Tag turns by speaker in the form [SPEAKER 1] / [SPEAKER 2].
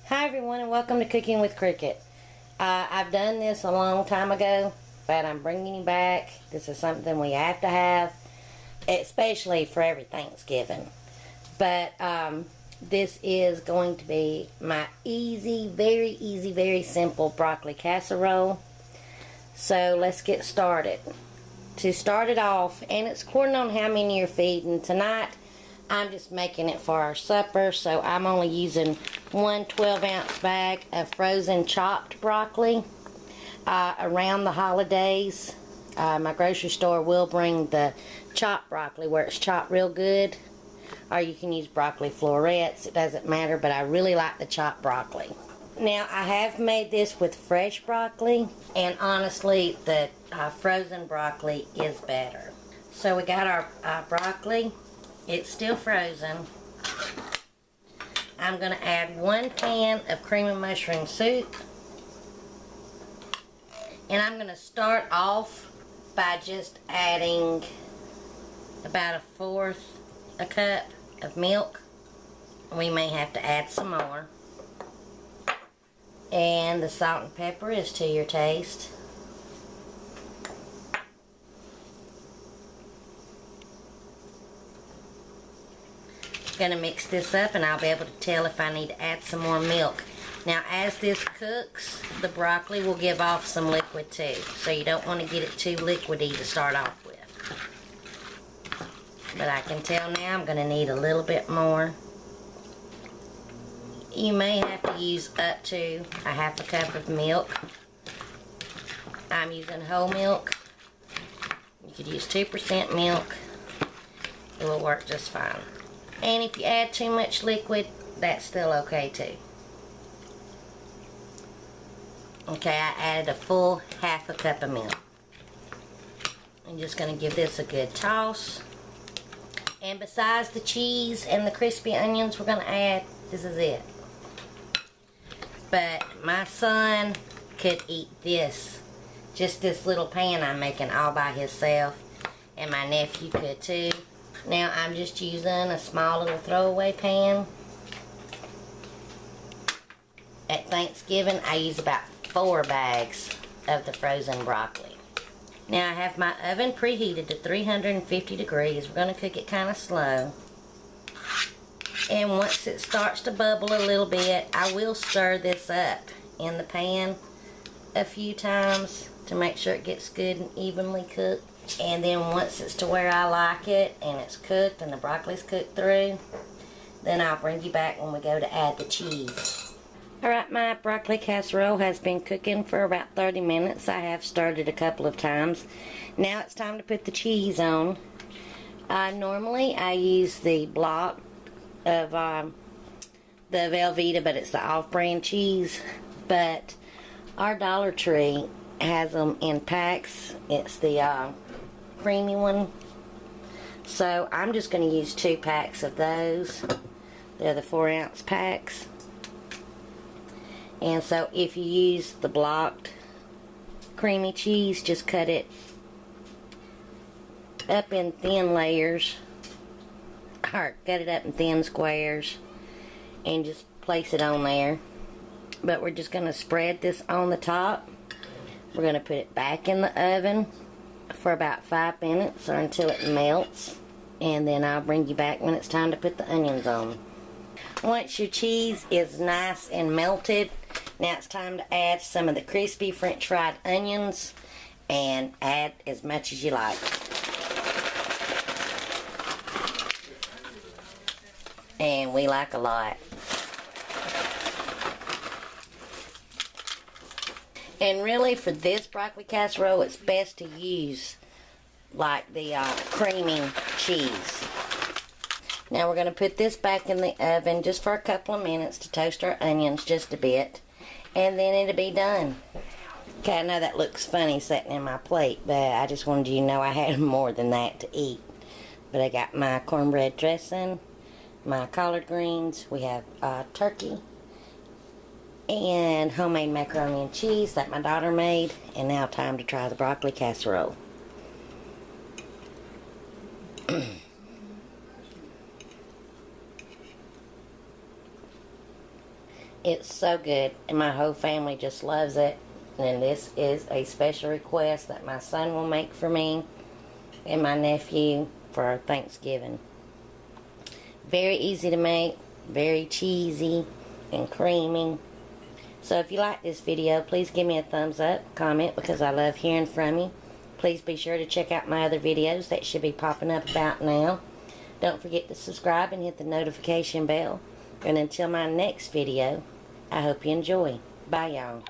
[SPEAKER 1] Hi everyone, and welcome to Cooking with Cricket. I've done this a long time ago, but I'm bringing you back. This is something we have to have, especially for every Thanksgiving. But this is going to be my easy, very simple broccoli casserole. So let's get started. To start it off, and it's according on how many you're feeding. Tonight I'm just making it for our supper, so I'm only using one 12-ounce bag of frozen chopped broccoli. Around the holidays, my grocery store will bring the chopped broccoli where it's chopped real good, or you can use broccoli florets. It doesn't matter, but I really like the chopped broccoli. Now, I have made this with fresh broccoli, and honestly, the frozen broccoli is better. So we got our broccoli. It's still frozen. I'm going to add 1 pan of cream of mushroom soup. And I'm going to start off by just adding about 1/4 cup of milk. We may have to add some more. And the salt and pepper is to your taste. Going to mix this up, and I'll be able to tell if I need to add some more milk. Now, as this cooks, the broccoli will give off some liquid too, so you don't want to get it too liquidy to start off with. But I can tell now I'm going to need a little bit more. You may have to use up to 1/2 cup of milk. I'm using whole milk. You could use 2% milk. It will work just fine. And if you add too much liquid, that's still okay too. Okay, I added a full 1/2 cup of milk. I'm just going to give this a good toss. And besides the cheese and the crispy onions we're going to add, this is it. But my son could eat this, just this little pan I'm making all by himself. And my nephew could too. Now I'm just using a small little throwaway pan. At Thanksgiving I use about 4 bags of the frozen broccoli. Now I have my oven preheated to 350 degrees. We're going to cook it kind of slow. And once it starts to bubble a little bit, I will stir this up in the pan a few times to make sure it gets good and evenly cooked. And then once it's to where I like it and it's cooked and the broccoli's cooked through, then I'll bring you back when we go to add the cheese. Alright, my broccoli casserole has been cooking for about 30 minutes. I have stirred it a couple of times. Now it's time to put the cheese on. Normally I use the block of the Velveeta, but it's the off-brand cheese. But our Dollar Tree has them in packs. It's the creamy one. So I'm just going to use 2 packs of those. They're the 4-ounce packs. And so if you use the blocked creamy cheese, just cut it up in thin layers, or cut it up in thin squares, and just place it on there. But we're just going to spread this on the top. We're going to put it back in the oven for about 5 minutes or until it melts, and then I'll bring you back when it's time to put the onions on. Once your cheese is nice and melted, now it's time to add some of the crispy French fried onions, and add as much as you like. And we like a lot. And really, for this broccoli casserole, it's best to use like the creaming cheese. Now we're going to put this back in the oven just for a couple of minutes to toast our onions just a bit, and then it'll be done. Okay, I know that looks funny sitting in my plate, but I just wanted you to know I had more than that to eat. But I got my cornbread dressing, my collard greens, we have turkey, and homemade macaroni and cheese that my daughter made. And now time to try the broccoli casserole. It's so good, and my whole family just loves it. And this is a special request that my son will make for me and my nephew for our Thanksgiving. Very easy to make, very cheesy and creamy. So if you like this video, please give me a thumbs up, comment, because I love hearing from you. Please be sure to check out my other videos that should be popping up about now. Don't forget to subscribe and hit the notification bell. And until my next video, I hope you enjoy. Bye, y'all.